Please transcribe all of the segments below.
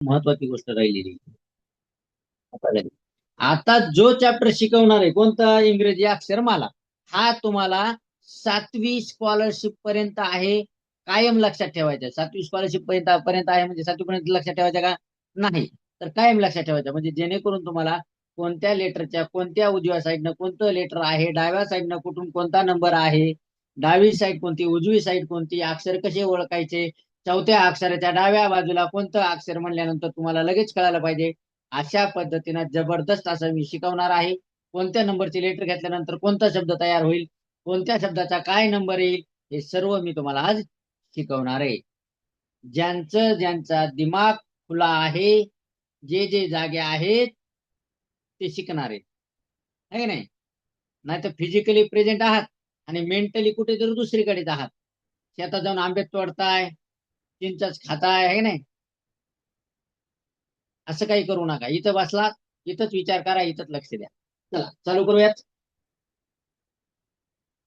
महत्वाची गोष्ट राहिलेली आता जो चॅप्टर शिकवणार आहे कोणता इंग्रजी अक्षरमाला हा तुम्हाला 7वी स्कॉलरशिप पर्यंत आहे. कायम लक्षात ठेवायचं. 7वी स्कॉलरशिप पर्यंत पर्यंत आहे म्हणजे 7वी पर्यंत लक्षात ठेवायचं का? नाही. तर कायम लक्षात ठेवायचं म्हणजे जेणेकरून तुम्हाला कोणत्या लेटरच्या कोणत्या उजव्या साईडनं कोणतं लेटर आहे, डाव्या साईडनं कुठून कोणता नंबर आहे, डावी साईड कोणती, उजवी साईड कोणती, अक्षर कसे ओळखायचे, चौथ्या अक्षराच्या डाव्या बाजूला कोणतं अक्षर म्हणल्यानंतर तुम्हाला लगेच कळायला पाहिजे. अशा पद्धतीनं जबरदस्त असं मी शिकवणार आहे. कोणत्या नंबरची लेटर घेतल्यानंतर कोणता शब्द तयार होईल, कोणत्या शब्दाचा काय नंबर येईल, हे सर्व मी तुम्हाला आज शिकवणार आहे. ज्यांचा दिमाग खुला आहे, जे जे जागे आहेत ते शिकणार आहेत, है नाही? नाही तर फिजिकली प्रेझेंट आहात आणि मेंटली कुठेतरी दुसरीकडेच आहात. शेतात जाऊन आंबे तोडताय, चिंचच खाताय, है नाही? असं काही करू नका. इथं बसला, इथंच विचार करा, इथंच लक्ष द्या. चला चालू करूयात.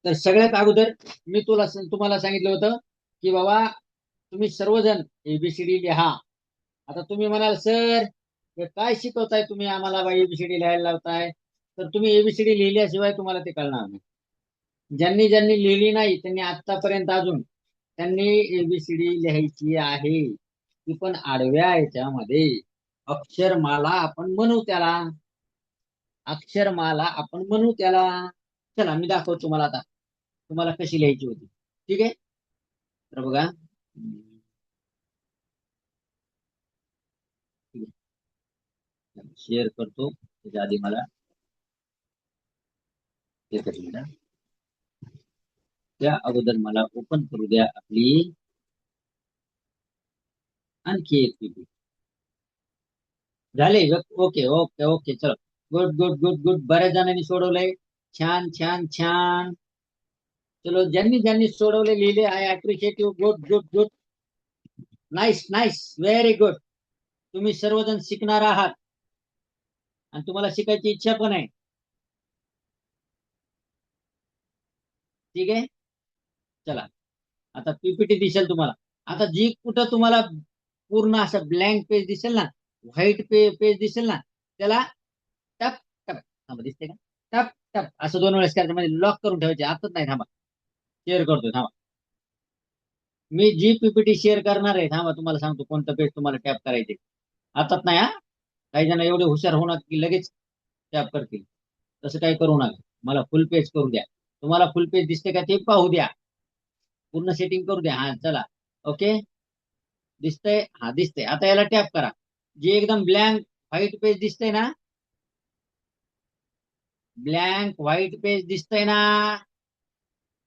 तर सगळ्यात अगोदर मी तुम्हाला सांगितलं होतं की बाबा तुम्ही सर्वजण एबीसीडी लिहा. आता तुम्ही म्हणाल सर हे काय शिकवताय तुम्ही आम्हाला बा एबीसीडी लिहायला लावताय. तर तुम्ही एबीसीडी लिहिल्याशिवाय तुम्हाला ते कळणार नाही. ज्यांनी ज्यांनी लिहिली नाही त्यांनी आतापर्यंत अजून त्यांनी एबीसीडी लिहायची आहे. ती पण आडव्या याच्यामध्ये अक्षरमाला आपण म्हणू त्याला. अक्षरमाला आपण म्हणू त्याला. चला मी दाखवतो तुम्हाला आता तुम्हाला कशी लिहायची होती. ठीक आहे. तर बघा. शेअर करतो त्याच्या आधी मला एकच मिनिट. त्या अगोदर मला ओपन करू द्या आपली आणखी एक पीपी. झाले. ओके ओके ओके चलो. Good good good good. बऱ्याच जणांनी सोडवलंय. छान छान छान. चलो ज्यांनी ज्यांनी सोडवले लिहिले I appreciate you. Good good good. Nice nice. Very good. तुम्ही सर्वजण शिकणार आहात आणि तुम्हाला शिकायची इच्छा पण आहे. ठीक आहे. चला आता पीपीटी दिसेल तुम्हाला. आता जी कुठं तुम्हाला पूर्ण असं ब्लँक पेज दिसेल ना, व्हाईट पेज दिसेल ना, त्याला टप टप थांबा दिसते का? टप टप असं 2 वेळेस करायचं म्हणजे लॉक करून ठेवायचे. आताच नाही. थांबा शेअर करतोय. थांबा मी जी पीपीटी शेअर करणार आहे. थांबा तुम्हाला सांगतो कोणतं पेज तुम्हाला टॅप करायचे. आताच नाही हा. काही जण एवढे हुशार होणार की लगेच टॅप करतील. तसं काही करू नका. मला फुल पेज करू द्या. तुम्हाला फुल पेज दिसते का ते पाहू द्या. पूर्ण सेटिंग करू द्या. हा चला. ओके. दिसतंय. हा दिसतंय. आता याला टॅप करा. जे एकदम ब्लँक व्हाईट पेज दिसतंय ना, ब्लँक व्हाईट पेज दिसतंय ना,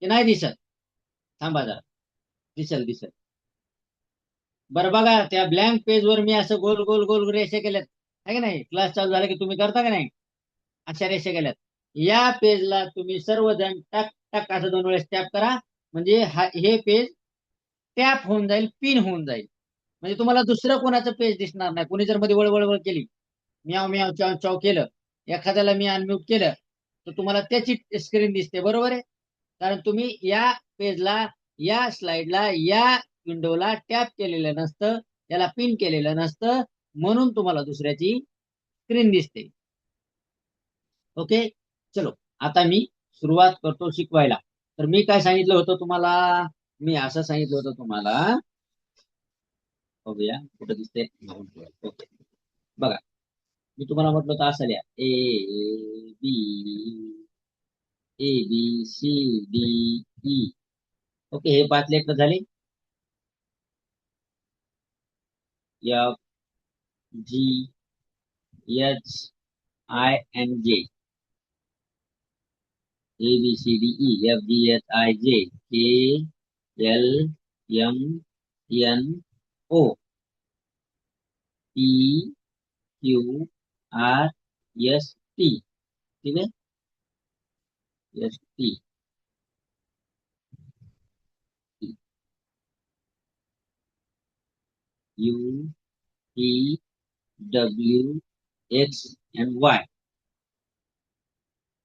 ते नाही दिसत. थांबा जरा. दिसल दिसल. बरं बघा त्या ब्लँक पेज वर मी असं गोल गोल गोल रेषा केल्यात आहे की नाही. क्लास चालू झाला की तुम्ही करता का नाही अशा रेषा केल्यात. या पेजला तुम्ही सर्वजण टक टक असं 2 वेळेस टॅप करा. म्हणजे हे पेज टॅप होऊन जाईल, पिन होऊन जाईल. म्हणजे तुम्हाला दुसरं कोणाचं पेज दिसणार नाही. कोणी जर मध्ये वळवळ केली, म्याव म्याव चाव चाव केलं, एखाद्याला मी अनम्यूट केलं, तर तुम्हाला त्याची स्क्रीन दिसते. बरोबर आहे. कारण तुम्ही या पेजला, या स्लाइडला, या विंडोला टॅप केलेलं नसतं, त्याला पिन केलेलं नसतं, म्हणून तुम्हाला दुसऱ्याची स्क्रीन दिसते. ओके. चलो आता मी सुरुवात करतो शिकवायला. तर मी काय सांगितलं होतं तुम्हाला? मी असं सांगितलं होतं तुम्हाला. बघूया कुठं दिसते. ओके. बघा मी तुम्हाला म्हटलं होतं असं लिहा. B A B C D E. Okay. हे 5 लेटर झाले. F G H I N J. ABCDEFGHIJ KLMNO PQRST. ठीक है. S T U T W X and Y.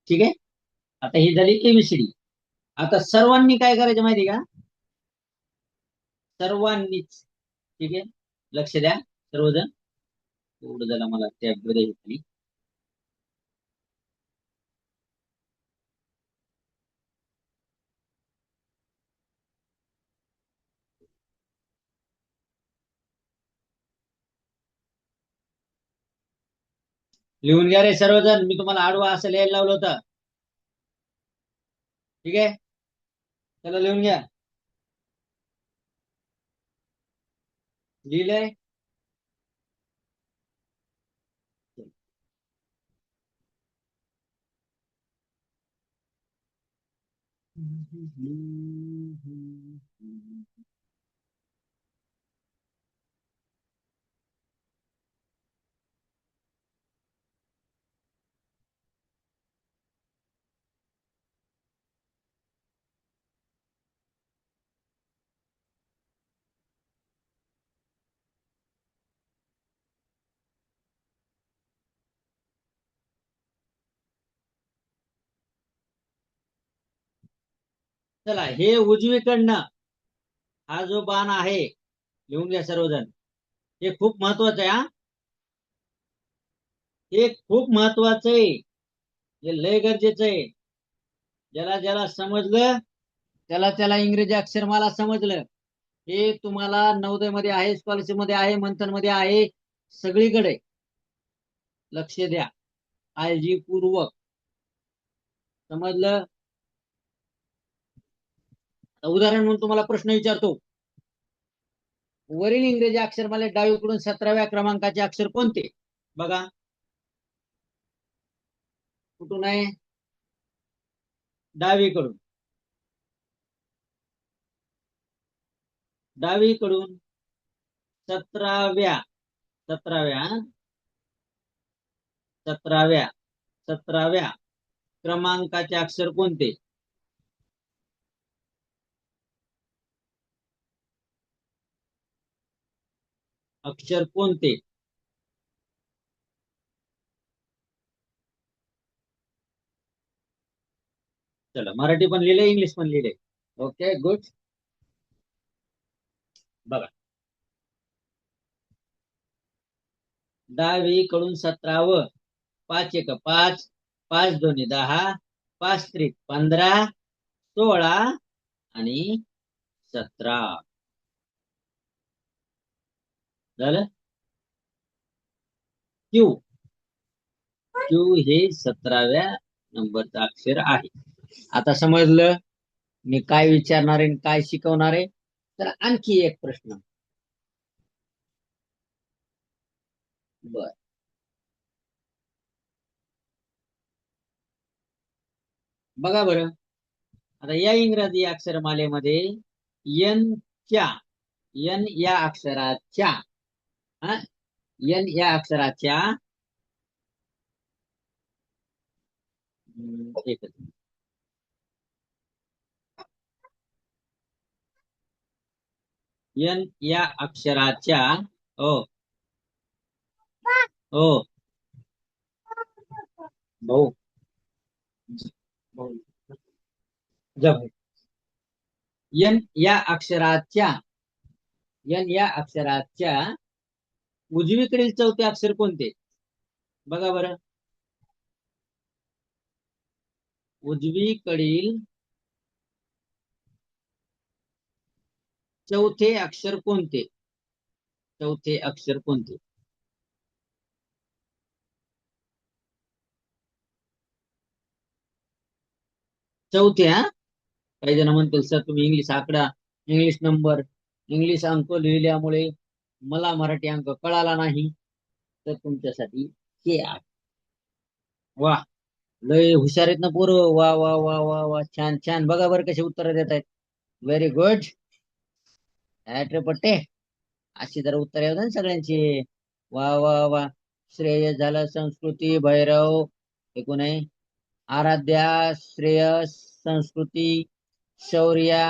ठीक आहे. आता ही झाली एबीसीडी. आता सर्वांनी काय करायचं माहिती का? सर्वांनीच. ठीक आहे. लक्ष द्या सर्वजण. एवढं झालं मला टॅब मध्ये घेतली. लिहून घ्या रे सर्वजण, मी तुम्हाला आडवा असं लिहायला लावलं होतं. ठीक आहे, चला लिहून घ्या. लिहिलंय? चला, हे उजवीकडनं हा जो बाण आहे, लिहून घ्या सर्वजण. हे खूप महत्वाचं आहे हा. हे खूप महत्वाचं आहे, हे लय गरजेचं आहे. ज्याला ज्याला समजलं त्याला त्याला इंग्रजी अक्षरमाला समजलं. हे तुम्हाला नवोदय मध्ये आहे, स्कॉलरशिप मध्ये आहे, मंथन मध्ये आहे, सगळीकडे लक्ष द्या काळजीपूर्वक. समजलं? उदाहरण म्हणून तुम्हाला प्रश्न विचारतो. वरील इंग्रजी अक्षरमालेत डावीकडून 17व्या क्रमांकाचे अक्षर कोणते? बघा, कुठून आहे? डावीकडून. डावीकडून 17व्या 17व्या 17व्या 17व्या क्रमांकाचे अक्षर कोणते? अक्षर कोणते? चला, मराठी पण लिहिले, इंग्लिश पण लिहिले. Okay, good. बघा, डावीकडून 17व. 5 एक 5, 5 दोन्ही 10, 5 त्रिक 15, 16 आणि 17. झालं? क्यू. क्यू हे 17व्या नंबरचं अक्षर आहे. आता समजलं मी काय विचारणार आहे, काय शिकवणार आहे. तर आणखी एक प्रश्न. बर, बघा बरं. आता या इंग्रजी अक्षरमालेमध्ये एन च्या एन या अक्षराच्या हा, एन या अक्षराच्या एकच मिनिट. एन या अक्षराच्या. हो हो भाऊ, भाऊ जब एन या अक्षराच्या एन या अक्षराच्या उजवीकडील चौथे अक्षर कोणते? बघा बरं, उजवीकडील चौथे अक्षर कोणते? चौथे अक्षर कोणते? चौथे. हा, काही जण म्हणतील सर तुम्ही इंग्लिश आकडा, इंग्लिश नंबर, इंग्लिश अंक लिहिल्यामुळे मला मराठी अंक कळाला नाही. तर तुमच्यासाठी हे आहे. वा, लय हुशार आहेत ना पोरं. वा वा वा वा वा, छान छान. बघा बरं कशी उत्तर देत आहेत. Very good. रे पट्टे, अशी जरा उत्तर येऊ ना सगळ्यांची. वा वा वा. श्रेयस झालं, संस्कृती, भैरव, एकूण आहे, Aaradhya, Shreyas, Sanskriti, Shaurya,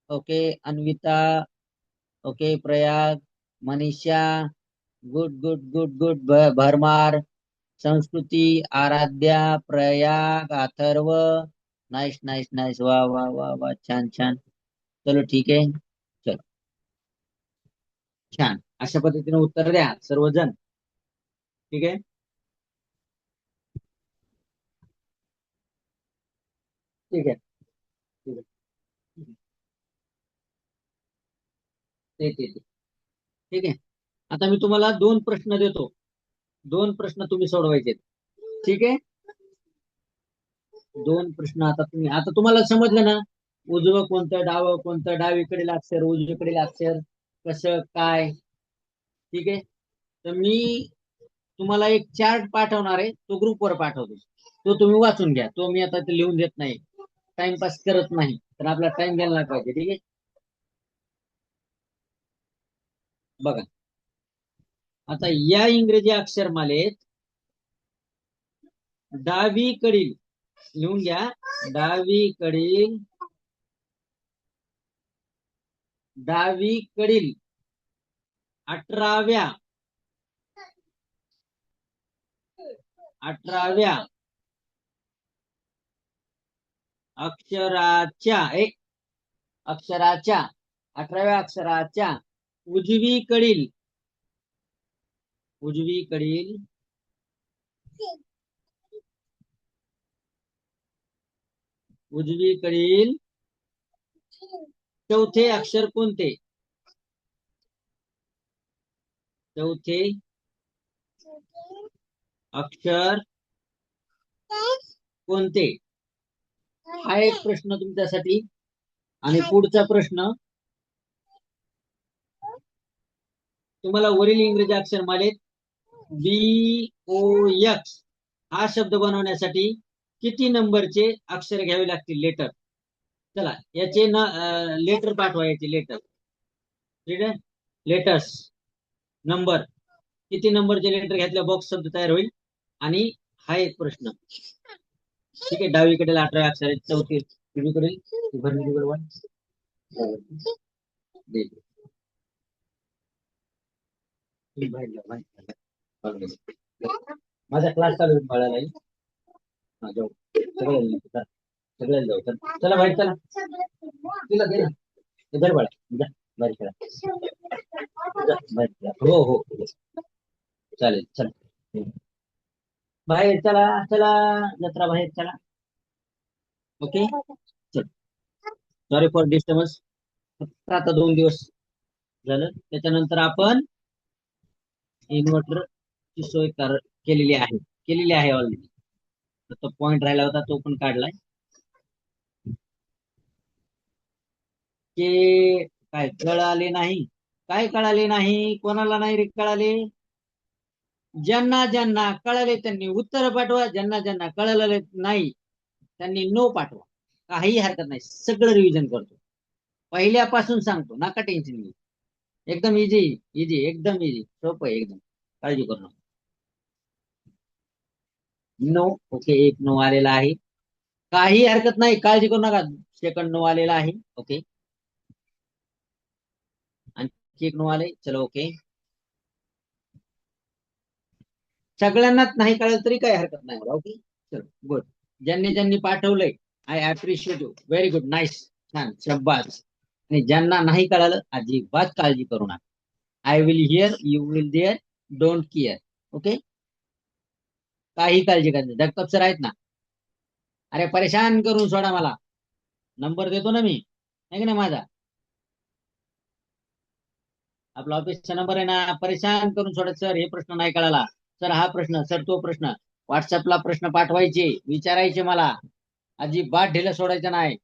okay, Anvita, okay, Prayag, Manisha, good good good good, भरमार, Sanskriti, Aaradhya, Prayag, Atharva, nice nice nice, वा वा वा वा, छान छान. चलो ठीक आहे. चलो, छान. अशा पद्धतीने उत्तर द्या सर्वजण. ठीक आहे. ठीक आहे. ठीक आहे. ठीक आहे. आता मी तुम्हाला दोन प्रश्न देतो. दोन प्रश्न तुम्ही सोडवायचे. ठीक आहे. दोन प्रश्न आता तुम्हाला समजलं ना, उजवं कोणतं, डावं कोणतं, डावीकडील अक्षर, उजवीकडील अक्षर, कसं काय. ठीक आहे. तर मी तुम्हाला एक चार्ट पाठवणार आहे, तो ग्रुपवर पाठवतो. तो तुम्ही वाचून घ्या. तो मी आता ते लिहून देत नाही, टाइमपास करत नाही, तर आपला टाइम द्यायला पाहिजे. ठीक आहे. बघा, आता या इंग्रजी अक्षरमालेत डावीकडील, लिहून घ्या, डावीकडील, डावीकडील 18व्या 18व्या अक्षराच्या अक्षराच्या 18व्या अक्षराच्या उजवीकडील उजवीकडील उजवीकडील चौथे अक्षर कोणते? चौथे अक्षर कोणते? हा एक प्रश्न तुमच्यासाठी. आणि पुढचा प्रश्न, तुम्हाला वरील इंग्रजी अक्षर मालेत BOX हा शब्द बनवण्यासाठी किती नंबरचे अक्षर घ्यावे लागतील, लेटर? चला, याचे लेटर पाठवा, याचे लेटर. ठीक आहे. लेटर्स, नंबर, किती नंबरचे लेटर घेतल्या बॉक्स शब्द तयार होईल. आणि हा एक प्रश्न. ठीक आहे. डावीकडील 18 अक्षर आहेत, चौथी उजवीकडील माझा क्लास चालू आहे बाळाला. हा, जाऊ सगळ्यांना, सगळ्यांना जाऊ. चला बाहेर, चला. तिला दे ना, इधर बाळा, जा बाहेर खेळा. जा, बाहेर खेळा. हो हो हो. चालेल, चला बाहेर, चला चला, जत्रा बाहेर, चला. ओके. चल, सॉरी फॉर डिस्टर्बन्स. फक्त आता 2 दिवस झालं, त्याच्यानंतर आपण इन्व्हर्टर ची सोय केलेली आहे ऑलरेडी. तो पॉइंट राहिला होता, तो पण काढलाय. की काय कळाले नाही? काय कळाले नाही? कोणाला नाही रे कळाले? ज्यांना ज्यांना कळाले त्यांनी उत्तर पाठवा, ज्यांना ज्यांना कळलं नाही त्यांनी नो पाठवा. काही हरकत नाही, सगळं रिव्हिजन करतो, पहिल्यापासून सांगतो, नका टेन्शन घेऊ. एकदम इझी, इझी, एकदम इझी, सोपं आहे एकदम, काळजी करू नका. नो. ओके, एक नो आलेला आहे. काही हरकत नाही, काळजी करू नका. सेकंड नो आलेला आहे. ओके. आणखी एक नो आले. चलो, ओके. सगळ्यांनाच नाही कळलं तरी काही हरकत नाही मला. ओके. चलो, गुड. ज्यांनी ज्यांनी पाठवलंय, I appreciate you, very good, nice, छान, शब्बास. आणि ज्यांना नाही कळालं, अजिबात काळजी करू नका. I will here, you will there, don't care. Okay. काही काळजी करायची, जगताप सर आहेत ना. अरे परेशान करून सोडा मला, नंबर देतो ना मी, आहे की नाही माझा, आपला ऑफिसचा नंबर आहे ना. परेशान करून सोडा, सर हे प्रश्न नाही कळाला, सर हा प्रश्न, सर तो प्रश्न. व्हॉट्सअपला प्रश्न पाठवायचे, विचारायचे मला, अजिबात ढिलं सोडायचं नाही,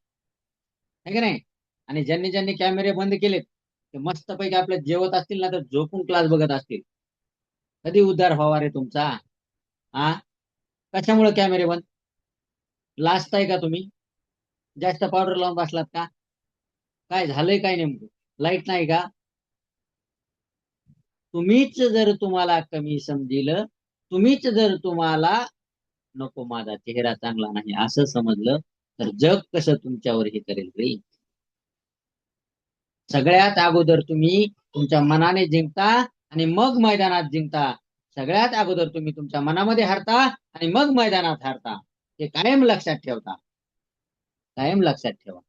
है की नाही. आणि ज्यांनी ज्यांनी कॅमेरे बंद केलेत, ते मस्तपैकी आपले जेवत असतील ना, तर झोपून क्लास बघत असतील. कधी उद्धार व्हावा रे तुमचा? हा, कशामुळे कॅमेरे बंद? लाजताय का तुम्ही? जास्त पावडर लावून बसलात का? काय झालंय काय नेमकं? लाईट नाही का? तुम्हीच जर तुम्हाला कमी समजिलं, तुम्हीच जर तुम्हाला नको माझा चेहरा चांगला नाही असं समजलं, तर जग कसं तुमच्यावर हे करेल रे? सगळ्यात अगोदर तुम्ही तुमच्या मनाने जिंकता आणि मग मैदानात जिंकता. सगळ्यात अगोदर तुम्ही तुमच्या मनामध्ये हारता आणि मग मैदानात हारता. हे कायम लक्षात ठेवता, कायम लक्षात ठेवा.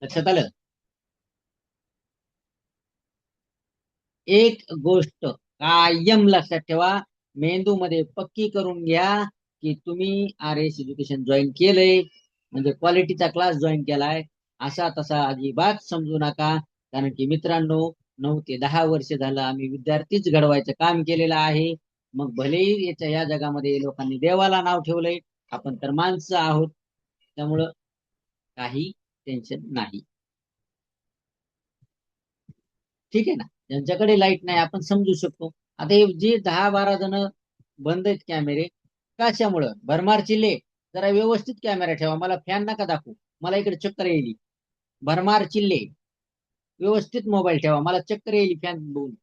लक्षात आलं? एक गोष्ट कायम लक्षात ठेवा, मेंदूमध्ये पक्की करून घ्या की तुम्ही RS एज्युकेशन जॉईन केलंय म्हणजे क्वालिटीचा क्लास जॉईन केलाय. असा तसा अजिबात समजू नका. कारण की मित्रांनो, 9 ते 10 वर्ष झालं आम्ही विद्यार्थीच घडवायचं काम केलेलं आहे. मग भलेही या जगामध्ये लोकांनी देवाला नाव ठेवलंय, आपण तर माणसं आहोत. त्यामुळं काही टेन्शन नाही. ठीक आहे ना. ज्यांच्याकडे लाईट नाही आपण समजू शकतो. आता हे जे 10-12 जण बंद आहेत कॅमेरे, कशामुळं भरमार चिल्ले. जरा व्यवस्थित कॅमेरा ठेवा, मला फॅन नका दाखवू, मला इकडे चक्कर येईल. भरमार चिल्ले, व्यवस्थित मोबाईल ठेवा, मला चक्कर येईल फॅन बघून.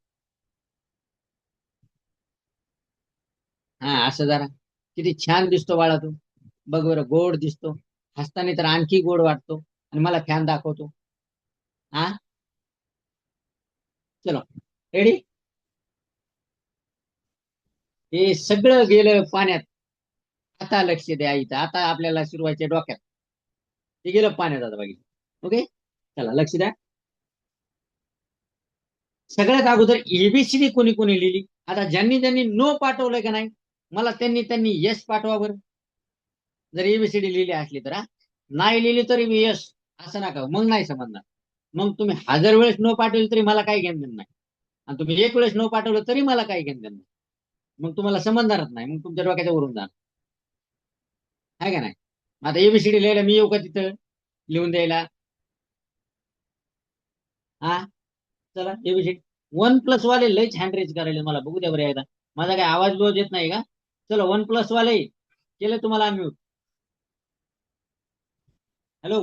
हा असं जरा, किती छान दिसतो बाळा तू, बघ बरं, गोड दिसतो. हसताना तर आणखी गोड वाटतो, आणि मला फॅन दाखवतो. हा, चलो, रेडी. हे सगळं गेलं पाण्यात. आता लक्ष द्या इथं, आता आपल्याला शिरवायचे डोक्यात. ते गेलं पाण्यात आता बघितलं. ओके, चला लक्ष द्या. सगळ्यात अगोदर एबीसीडी कोणी कोणी लिहिली? आता ज्यांनी ज्यांनी नो पाठवलंय का नाही, मला त्यांनी त्यांनी यस पाठवा बरं. जर एबीसीडी लिहिली असली तर. हा, नाही लिहिली तरी मी यस असं नका, मग नाही समजणार. मग तुम्ही 1000 वेळेस नो पाठवली तरी मला काही घेणं देणं नाही. आणि तुम्ही 1 वेळेस नो पाठवलं तरी मला काही घेणं देणं नाही. मग तुम्हाला समजणारच नाही, मग तुमच्या डोक्याच्या वरून जाणार. आहे का नाही? आता एबीसीडी लिहायला मी येऊ का तिथं लिहून द्यायला? हा, चला एबीसीडी. 1+ वाले लयच हँड रेज करायला, मला बघू द्या बरं एकदा. माझा काय आवाज बिवाज येत नाही का? चलो 1+ वाले केलं तुम्हाला अनम्यूट. हॅलो,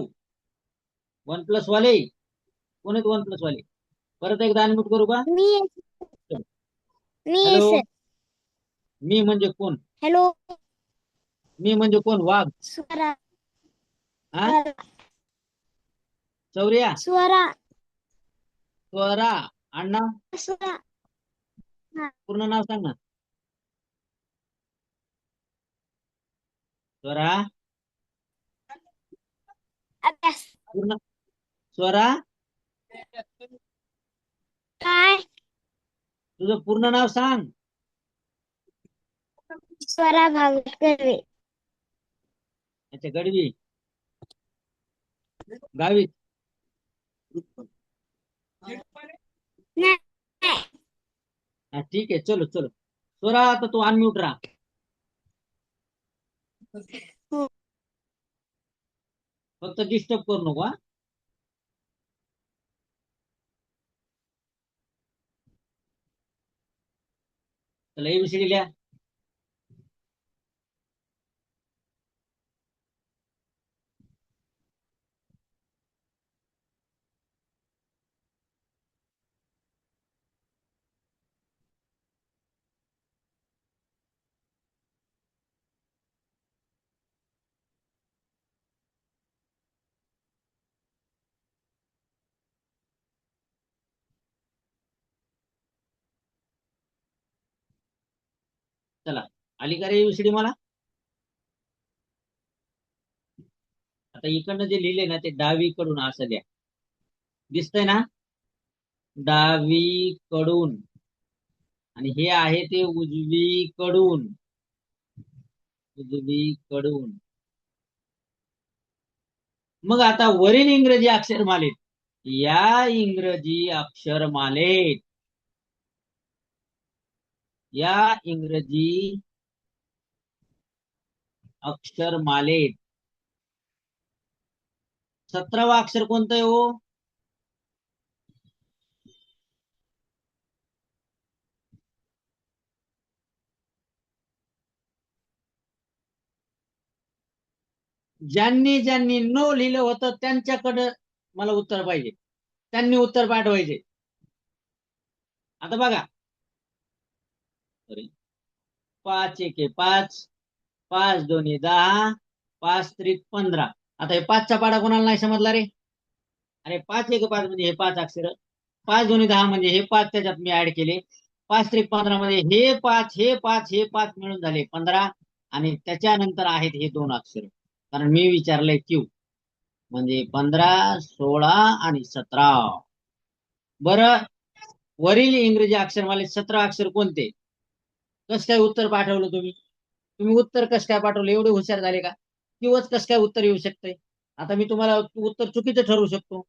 1+ वाले कोण आहेत? 1+ वाले परत एकदा अनम्यूट करू का? मी मी हॅलो, सर. मी म्हणजे कोण? हॅलो. मी म्हणजे कोण? वाघ? स्वरा. हा, चौर्या? स्वरा. स्वरा? अण्णा? स्वरा. हा. पूर्ण नाव सांग ना. स्वरा? अभ्यास. पूर्ण स्वरा, काय? तुझं पूर्ण नाव सांग. स्वरा भागवत कर्वे. अच्छा, गडवी गावी. नाही. हा, ठीक आहे, चलो चलो. स्वरा, आता तू अनम्यूट राहा. हो. फक्त डिस्टर्ब करू नको. हा, चला एबीसीडी लिहा. चला, आली का रे एबीसीडी मला? आता इकडनं जे लिहिले ना ते डावीकडून असं लिहा. दिसतंय ना? डावीकडून. आणि हे आहे ते उजवीकडून. उजवीकडून. मग आता वरील इंग्रजी अक्षरमालेत, या इंग्रजी अक्षरमालेत, या इंग्रजी अक्षरमालेत 17वा अक्षर कोणतं आहे हो? ज्यांनी ज्यांनी नो लिहिलं होतं त्यांच्याकडं मला उत्तर पाहिजे, त्यांनी उत्तर पाठवायचे. आता बघा, 5 1 5, 5 2 10, 5 3 15. आता हे 5चा पाडा कोणाला नाही समजला रे? अरे 5 1 5 म्हणजे हे 5 अक्षर, 5 2 10 म्हणजे हे 5 त्याच्यात मी ऍड केले, 5 3 15 मध्ये हे 5 हे 5 हे 5 मिळून झाले 15. आणि त्याच्यानंतर आहेत हे 2 अक्षर, कारण मी विचारलंय क्यू. म्हणजे 15 16 आणि 17. बरं, वरील इंग्रजी अक्षरमालेत 17 अक्षर कोणते? कस काय उत्तर पाठवलं तुम्ही? तुम्ही उत्तर कस काय पाठवलं? एवढे हुशार झाले का? किंवाच कस काय उत्तर येऊ शकतंय? आता मी तुम्हाला उत्तर चुकीचं ठरवू शकतो.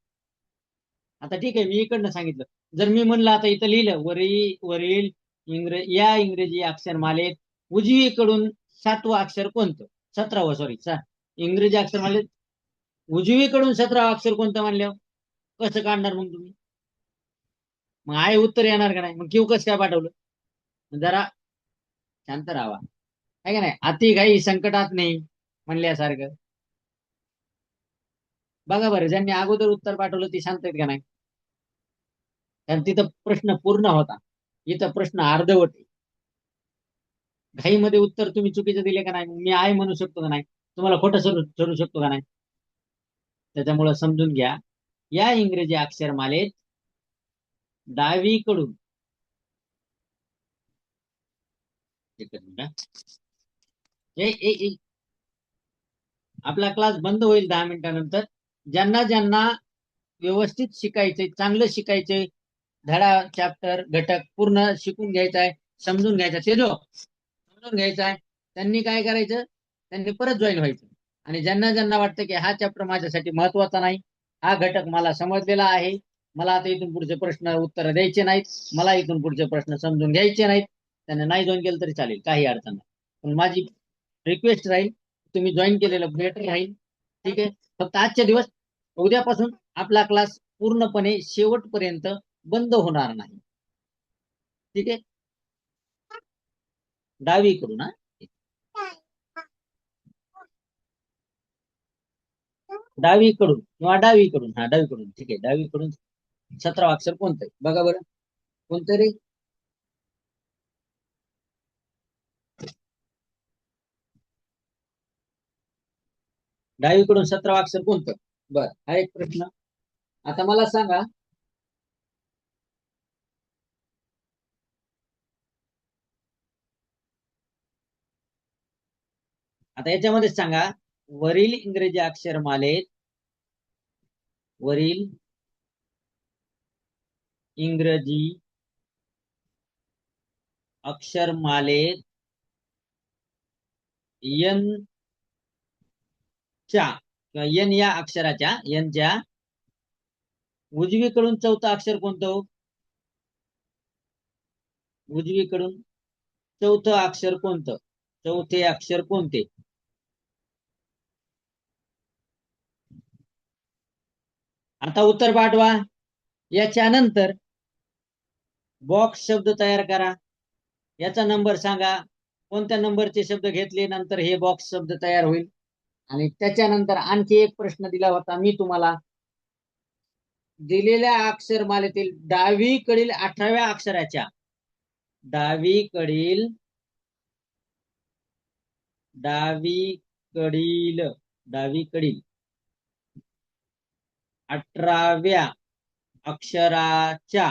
आता ठीक आहे, मी इकडनं सांगितलं. जर मी म्हणलं आता इथं लिहिलं वरील या इंग्रजी अक्षरमालेत उजवीकडून 7वं अक्षर कोणतं? 17वं, सॉरी, इंग्रजी अक्षरमालेत उजवीकडून 17वं अक्षर कोणतं म्हणल्यावर कसं काढणार मग तुम्ही? मग आहे उत्तर येणार का नाही? मग किंवा कसं काय पाठवलं? जरा शांत राहावा, आहे का नाही? अति घाई संकटात नाही म्हणल्यासारखं. बघा बरं, ज्यांनी अगोदर उत्तर पाठवलं ती शांत आहेत का नाही? कारण तिथं प्रश्न पूर्ण होता, इथं प्रश्न अर्धवट आहे. घाईमध्ये उत्तर तुम्ही चुकीचं दिले का नाही? मी आहे म्हणू शकतो का नाही? तुम्हाला खोटं ठरू शकतो का नाही? त्याच्यामुळे समजून घ्या, या इंग्रजी अक्षरमालेत डावीकडून, एक मिनिट हा. आपला क्लास बंद होईल 10 मिनिटानंतर. ज्यांना ज्यांना व्यवस्थित शिकायचंय, चांगलं शिकायचंय, धडा, चॅप्टर, घटक पूर्ण शिकून घ्यायचा आहे, समजून घ्यायचा, ते जो समजून घ्यायचा आहे, त्यांनी काय करायचं? त्यांनी परत जॉईन व्हायचं. आणि ज्यांना ज्यांना वाटतं की हा चॅप्टर माझ्यासाठी महत्वाचा नाही, हा घटक मला समजलेला आहे, मला आता इथून पुढचे प्रश्न उत्तर द्यायचे नाहीत, मला इथून पुढचे प्रश्न समजून घ्यायचे नाहीत, त्यांना नाही जॉईन केलं तरी चालेल, काही अडचण नाही. पण माझी रिक्वेस्ट राहील, तुम्ही जॉईन केलेलं बेटर राहील. ठीक आहे, फक्त आजच्या दिवस, उद्यापासून आपला क्लास पूर्णपणे शेवटपर्यंत बंद होणार नाही. ठीक आहे, डावीकडून, हा, डावीकडून किंवा डावीकडून, हा डावीकडून, ठीक आहे, डावीकडून 17 अक्षर कोणतं आहे बघा बरं. कोणतं रे? डावीकडून 17 अक्षर कोणतं? बर, हा एक प्रश्न. आता मला सांगा, आता याच्यामध्ये सांगा, वरील इंग्रजी अक्षरमालेत, वरील इंग्रजी अक्षरमालेत यन च्या किंवा यन या अक्षराच्या, यनच्या उजवीकडून 4थं अक्षर कोणतं हो? उजवीकडून 4थं अक्षर कोणतं? 4थे अक्षर कोणते? आता उत्तर पाठवा. याच्या नंतर बॉक्स शब्द तयार करा, याचा नंबर सांगा, कोणत्या नंबरचे शब्द घेतले नंतर हे बॉक्स शब्द तयार होईल. आणि त्याच्यानंतर आणखी एक प्रश्न दिला होता मी तुम्हाला, दिलेल्या अक्षरमालेतील डावीकडील 18व्या अक्षराच्या, डावीकडील डावीकडील डावीकडील 18व्या अक्षराच्या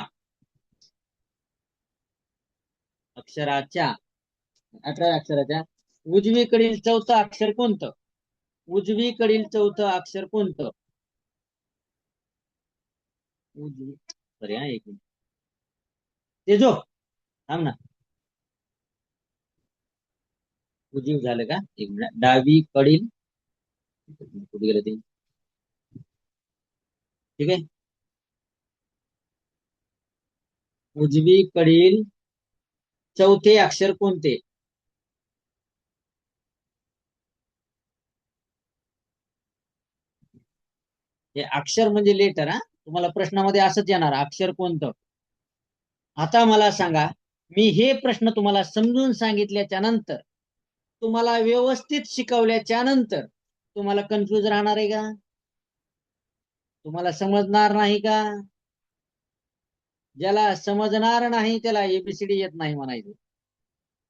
18व्या अक्षराच्या उजवीकडील 4थं अक्षर कोणतं? उजवीकडील 4थं अक्षर कोणतं? उजवी, सॉरी हा, एक मिनिट, ते जो, थांब ना, उजवी झालं का? एक मिनिट, डावीकडील, कुठे गेलं ते? ठीक आहे, उजवीकडील 4थे अक्षर कोणते? हे अक्षर म्हणजे लेटर, हा, तुम्हाला प्रश्नामध्ये असंच येणार, अक्षर कोणतं. आता मला सांगा, मी हे प्रश्न तुम्हाला समजून सांगितल्याच्या नंतर, तुम्हाला व्यवस्थित शिकवल्याच्या नंतर तुम्हाला कन्फ्युज राहणार आहे का? तुम्हाला समजणार नाही का? ज्याला समजणार नाही त्याला एबीसीडी येत नाही म्हणायचं.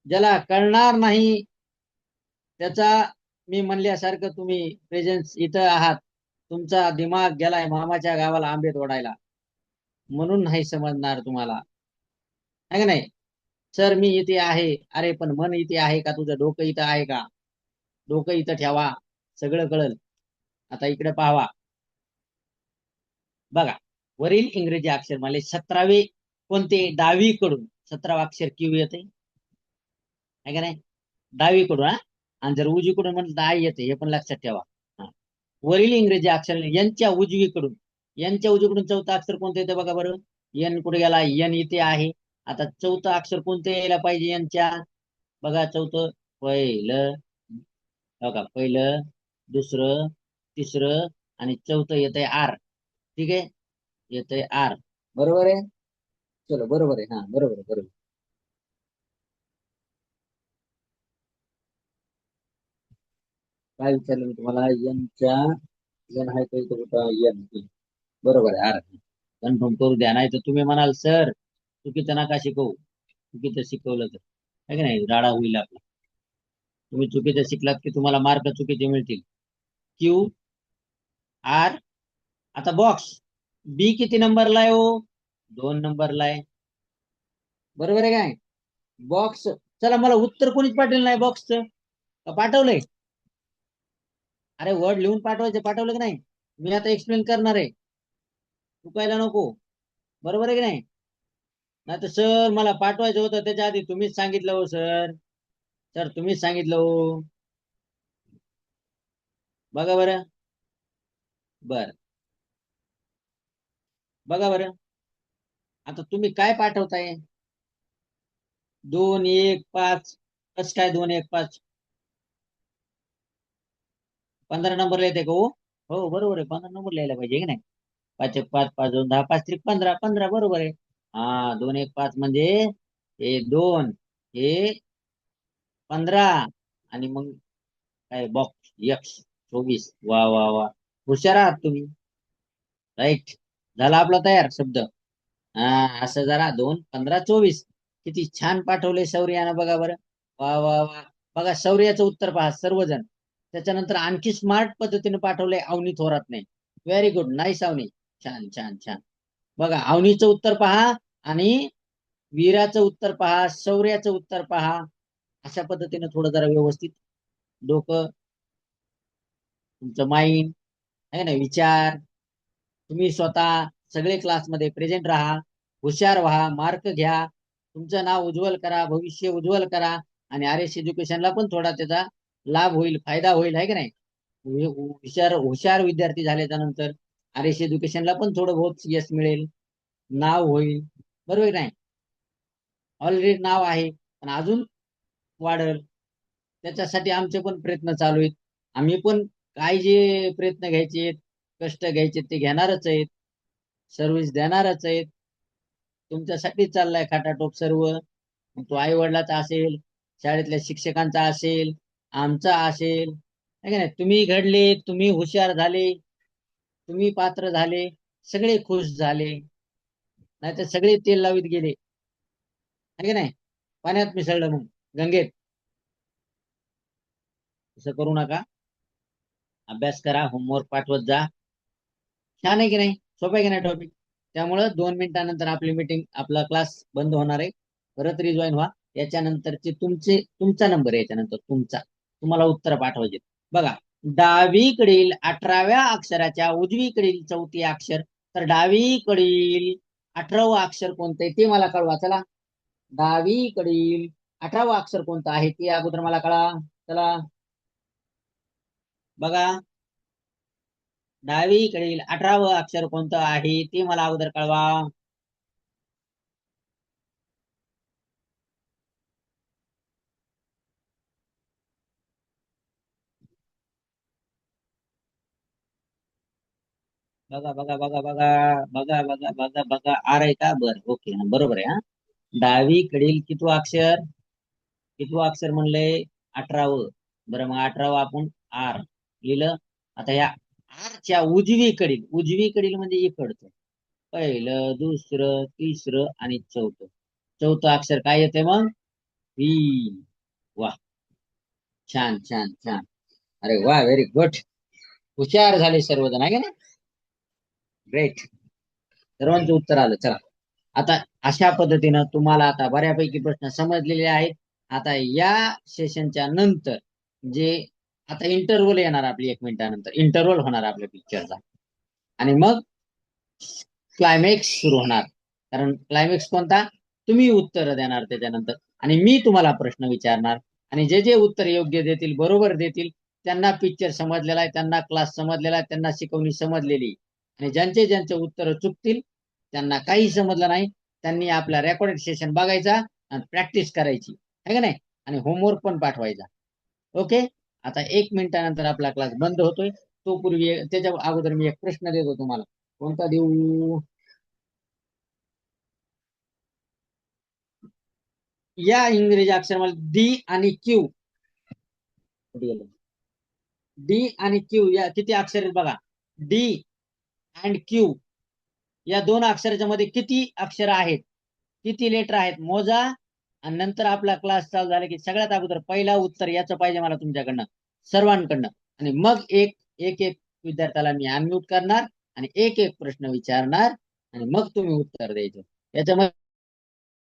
ज्याला कळणार नाही त्याचा, मी म्हणल्यासारखं तुम्ही प्रेझेन्स इथं आहात, तुमचा दिमाग गेलाय मामाच्या गावाला आंबे तोडायला, म्हणून नाही समजणार तुम्हाला, आहे का नाही? सर मी इथे आहे, अरे पण मन इथे आहे का? तुझं डोकं इथं आहे का? डोकं इथं ठेवा, सगळं कळल. आता इकडे पाहावा, बघा, वरील इंग्रजी अक्षरमाले 17वे कोणते डावीकडून 17वा अक्षर क्यू येते आहे का नाही डावीकडून हा आणि जर उजवीकडून म्हटलं तर आय येते हे पण लक्षात ठेवा हा. वरील इंग्रजी अक्षर यांच्या उजवीकडून चौथा अक्षर कोणतं येतं बघा बरं एन कुठे गेला एन इथे आहे आता चौथं अक्षर कोणतं यायला पाहिजे यांच्या बघा चौथं पहिलं बघा पहिलं दुसरं तिसरं आणि चौथं येतंय आर ठीक आहे येतंय आर बरोबर आहे चलो बरोबर आहे हा बरोबर आहे बरोबर काय विचारलं मी तुम्हाला यांच्या एन आहे का इथं कुठं एन बरोबर आहे आर कन्फर्म करू द्या नाही तर तुम्ही म्हणाल सर चुकीचं नका शिकवू चुकीचं शिकवलं तर आहे की नाही राडा होईल आपला तुम्ही चुकीचं शिकलात की तुम्हाला मार्क चुकीचे मिळतील क्यू आर आता बॉक्स बी किती नंबरला आहे हो 2 नंबरला आहे बरोबर आहे काय बॉक्स चला मला उत्तर कोणीच पाठवलं नाही बॉक्सचं का पाठवलंय अरे वर्ड लिहून पाठवलं की नाही मी आता एक्सप्लेन करणार आहे चुकायला नको बरोबर आहे की नाही नाही तर सर मला पाठवायचं होतं त्याच्या आधी तुम्हीच सांगितलं हो सर सर तुम्हीच सांगितलं हो बघा बरं बर बघा बरं आता तुम्ही काय पाठवताय 2 1 5 कसं काय 2 1 5 15 नंबरला येते का हो हो बरोबर आहे 15 नंबर लिहायला पाहिजे की नाही 5 1 5 5 2 10 5 3 15 15 बरोबर आहे हा 2 1 5 म्हणजे हे 2 हे 15 आणि मग काय बॉक्स यक्स 24 वा वा वा हुशार आहात तुम्ही राईट झाला आपला तयार शब्द हा असं जरा 2 15 24 किती छान पाठवले शौर्यानं बघा बरं वा वा वा बघा शौर्याचं उत्तर पहा सर्वजण त्याच्यानंतर आणखी स्मार्ट पद्धतीने पाठवलंय अवनी थोरातने व्हेरी गुड नाईस अवनी छान छान छान बघा अवनीचं उत्तर पहा आणि वीराचं उत्तर पहा शौर्याचं उत्तर पहा अशा पद्धतीने थोडं जरा व्यवस्थित डोकं तुमचं माइंड आहे ना विचार तुम्ही स्वतः सगळे क्लासमध्ये प्रेझेंट राहा हुशार व्हा मार्क घ्या तुमचं नाव उज्ज्वल करा भविष्य उज्ज्वल करा आणि आर एस एज्युकेशनला पण थोडा त्याचा लाभ होईल फायदा होईल आहे की नाही हुशार हुशार विद्यार्थी झाल्याच्या नंतर आर एस एज्युकेशनला पण थोडं बहुत यश मिळेल नाव होईल बरोबर आहे की नाही ऑलरेडी नाव आहे पण अजून वाढेल त्याच्यासाठी आमचे पण प्रयत्न चालू आहेत आम्ही पण काय जे प्रयत्न घ्यायचे आहेत कष्ट घ्यायचे ते घेणारच आहेत सर्व्हिस देणारच आहेत तुमच्यासाठी चाललाय खाटाटोप सर्व मग तो आई वडिलाचा असेल शाळेतल्या शिक्षकांचा असेल आमचा असेल है का नाही तुम्ही घडले तुम्ही हुशार झाले तुम्ही पात्र झाले सगळे खुश झाले नाहीतर सगळे तेल लावित गेले है की नाही पाण्यात मिसळलं मग गंगेत असं करू नका अभ्यास करा होमवर्क पाठवत जा छान आहे की नाही सोपं आहे की नाही टॉपिक त्यामुळं 2 मिनिटानंतर आपली मीटिंग आपला क्लास बंद होणार आहे परत रिजॉईन व्हा याच्यानंतरचे तुमचा नंबर आहे याच्यानंतर तुम्हाला उत्तर पाठवायचे बघा डावीकडील 18व्या अक्षराच्या उजवीकडील चौथी अक्षर तर डावीकडील 18वं अक्षर कोणतं आहे ते मला कळवा चला डावीकडील 18वं अक्षर कोणतं आहे ते अगोदर मला कळा चला बघा डावीकडील 18वं अक्षर कोणतं आहे ते मला अगोदर कळवा बघा बघा बघा बघा बघा बघा बघा बघा आर आहे का बर ओके बरोबर आहे हा डावीकडील कितवं अक्षर म्हणलंय 18वं बरं मग 18वं आपण आर लिहिलं आता या आरच्या उजवीकडील म्हणजे इकडचं पहिलं दुसरं तिसरं आणि चौथं अक्षर काय येते मग व्ही वा छान छान छान अरे वा व्हेरी गुड हुशार झाले सर्वजण आहे का ना ग्रेट सर्वांचं उत्तर आलं चला आता अशा पद्धतीनं तुम्हाला आता बऱ्यापैकी प्रश्न समजलेले आहेत आता या सेशनच्या नंतर जे आता इंटरव्हल येणार आपली 1 मिनिटानंतर इंटरव्हल होणार आपल्या पिक्चरचा आणि मग क्लायमॅक्स सुरू होणार कारण क्लायमॅक्स कोणता, तुम्ही उत्तर देणार त्याच्यानंतर आणि मी तुम्हाला प्रश्न विचारणार आणि जे जे उत्तर योग्य देतील, बरोबर देतील, त्यांना पिक्चर समजलेला आहे, त्यांना क्लास समजलेला आहे, त्यांना शिकवणी समजलेली. आणि ज्यांचे ज्यांचे उत्तर चुकतील, त्यांना काही समजलं नाही, त्यांनी आपला रेकॉर्डेड सेशन बघायचा आणि प्रॅक्टिस करायची आहे का नाही, आणि होमवर्क पण पाठवायचा. ओके. आता 1 मिनिटानंतर आपला क्लास बंद होतोय. तो पूर्वी त्याच्या अगोदर मी एक प्रश्न देतो तुम्हाला. कोणता देऊ? या इंग्रजी अक्षरामध्ये डी आणि क्यू. डी आणि क्यू या किती अक्षर आहेत बघा. डी अँड क्यू या दोन अक्षराच्या मध्ये किती अक्षर आहेत, किती लेटर आहेत मोजा. आणि नंतर आपला क्लास चालू झाला की सगळ्यात अगोदर पहिला उत्तर याचं पाहिजे मला तुमच्याकडनं, सर्वांकडनं. आणि मग एक एक एक विद्यार्थ्याला मी अनम्यूट करणार आणि एक एक प्रश्न विचारणार आणि मग तुम्ही उत्तर द्यायचं. याच्यामध्ये